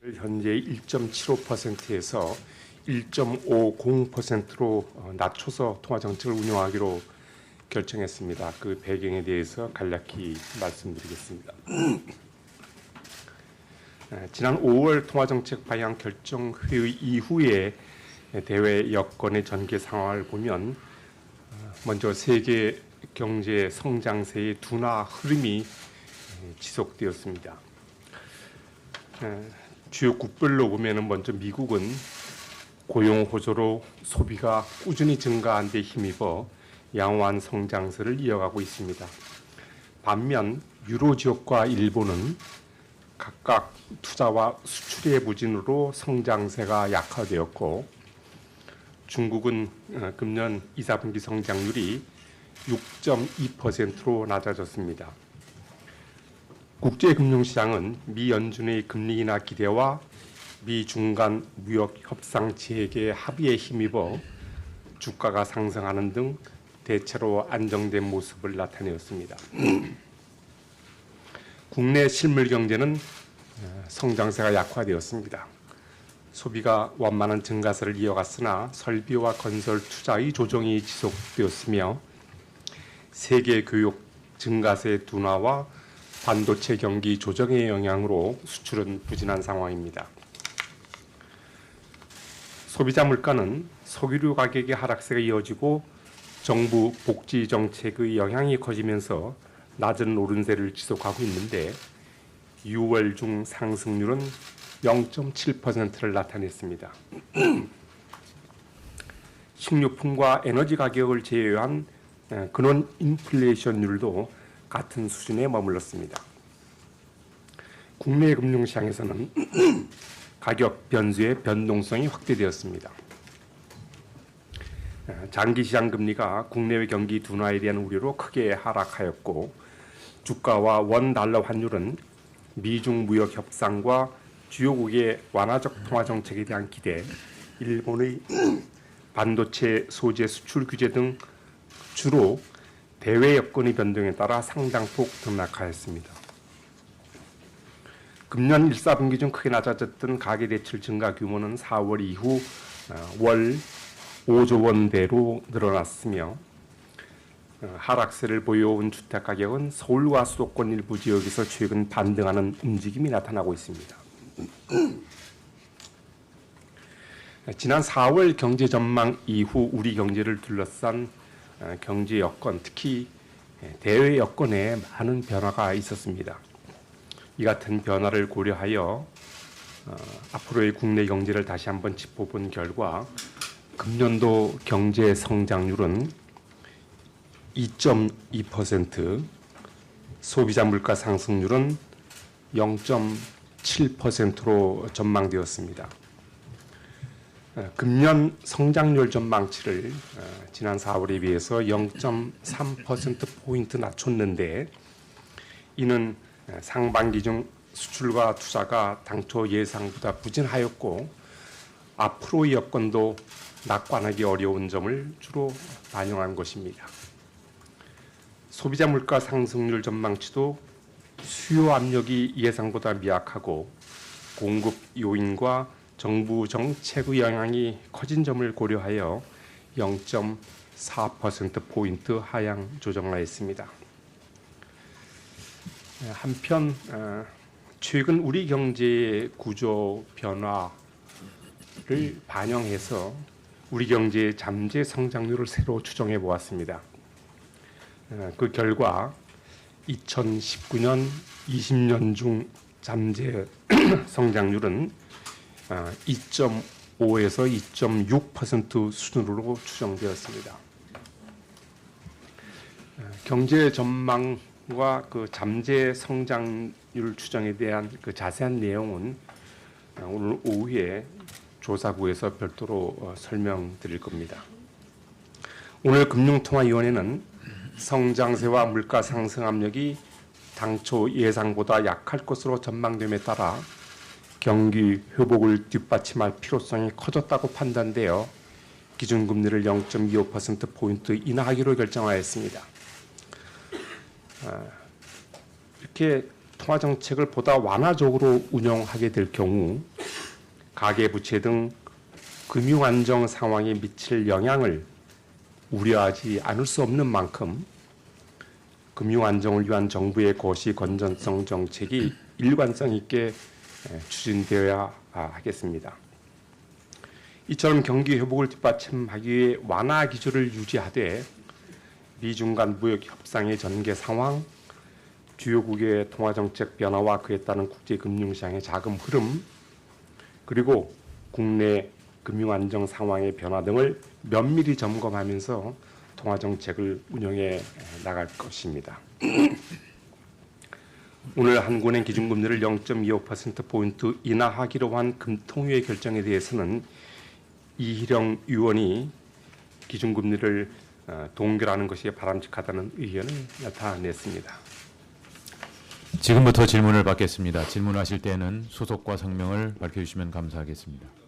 현재 1.75%에서 1.50%로 낮춰서 통화정책을 운영하기로 결정했습니다. 그 배경에 대해서 간략히 말씀드리겠습니다. 지난 5월 통화정책 방향 결정 회의 이후에 대외 여건의 전개 상황을 보면 먼저 세계 경제 성장세의 둔화 흐름이 지속되었습니다. 주요국별로 보면은 먼저 미국은 고용 호조로 소비가 꾸준히 증가한 데 힘입어 양호한 성장세를 이어가고 있습니다. 반면 유로 지역과 일본은 각각 투자와 수출의 부진으로 성장세가 약화되었고, 중국은 금년 2, 4분기 성장률이 6.2%로 낮아졌습니다. 국제금융시장은 미 연준의 금리 인하 기대와 미 중간 무역 협상 재개 합의에 힘입어 주가가 상승하는 등 대체로 안정된 모습을 나타내었습니다. 국내 실물 경제는 성장세가 약화되었습니다. 소비가 완만한 증가세를 이어갔으나 설비와 건설 투자의 조정이 지속되었으며 세계 교육 증가세 둔화와 반도체 경기 조정의 영향으로 수출은 부진한 상황입니다. 소비자 물가는 석유류 가격의 하락세가 이어지고 정부 복지 정책의 영향이 커지면서 낮은 오름세를 지속하고 있는데 6월 중 상승률은 0.7%를 나타냈습니다. 식료품과 에너지 가격을 제외한 근원 인플레이션율도 같은 수준에 머물렀습니다. 국내 금융시장에서는 가격 변수의 변동성이 확대되었습니다. 장기시장 금리가 국내외 경기 둔화에 대한 우려로 크게 하락하였고, 주가와 원달러 환율은 미중 무역 협상과 주요국의 완화적 통화 정책에 대한 기대, 일본의 반도체 소재 수출 규제 등 주로 대외 여건의 변동에 따라 상당폭 등락하였습니다. 금년 1, 4분기 중 크게 낮아졌던 가계대출 증가 규모는 4월 이후 월 5조 원대로 늘어났으며, 하락세를 보여온 주택가격은 서울과 수도권 일부 지역에서 최근 반등하는 움직임이 나타나고 있습니다. 지난 4월 경제 전망 이후 우리 경제를 둘러싼 경제 여건, 특히 대외 여건에 많은 변화가 있었습니다. 이 같은 변화를 고려하여 앞으로의 국내 경제를 다시 한번 짚어본 결과 금년도 경제 성장률은 2.2%, 소비자 물가 상승률은 0.7%로 전망되었습니다. 금년 성장률 전망치를 지난 4월에 비해서 0.3%포인트 낮췄는데, 이는 상반기 중 수출과 투자가 당초 예상보다 부진하였고 앞으로의 여건도 낙관하기 어려운 점을 주로 반영한 것입니다. 소비자 물가 상승률 전망치도 수요 압력이 예상보다 미약하고 공급 요인과 정부 정책의 영향이 커진 점을 고려하여 0.4%포인트 하향 조정하였습니다. 한편 최근 우리 경제의 구조 변화를 반영해서 우리 경제의 잠재 성장률을 새로 추정해 보았습니다. 그 결과 2019년 20년 중 잠재 성장률은 2.5에서 2.6% 수준으로 추정되었습니다. 경제 전망과 그 잠재 성장률 추정에 대한 그 자세한 내용은 오늘 오후에 조사부에서 별도로 설명드릴 겁니다. 오늘 금융통화위원회는 성장세와 물가 상승 압력이 당초 예상보다 약할 것으로 전망됨에 따라 경기 회복을 뒷받침할 필요성이 커졌다고 판단되어 기준금리를 0.25%포인트 인하하기로 결정하였습니다. 이렇게 통화정책을 보다 완화적으로 운영하게 될 경우 가계부채 등 금융안정 상황에 미칠 영향을 우려하지 않을 수 없는 만큼 금융안정을 위한 정부의 고시 건전성 정책이 일관성 있게 추진되어야 하겠습니다. 이처럼 경기 회복을 뒷받침하기 위해 완화 기조를 유지하되 미중 간 무역 협상의 전개 상황, 주요국의 통화정책 변화와 그에 따른 국제금융시장의 자금 흐름, 그리고 국내 금융안정 상황의 변화 등을 면밀히 점검하면서 통화정책을 운영해 나갈 것입니다. 오늘 한국은행 기준금리를 0.25%포인트 인하하기로 한 금통위의 결정에 대해서는 이희령 의원이 기준금리를 동결하는 것이 바람직하다는 의견을 나타냈습니다. 지금부터 질문을 받겠습니다. 질문하실 때는 소속과 성명을 밝혀주시면 감사하겠습니다.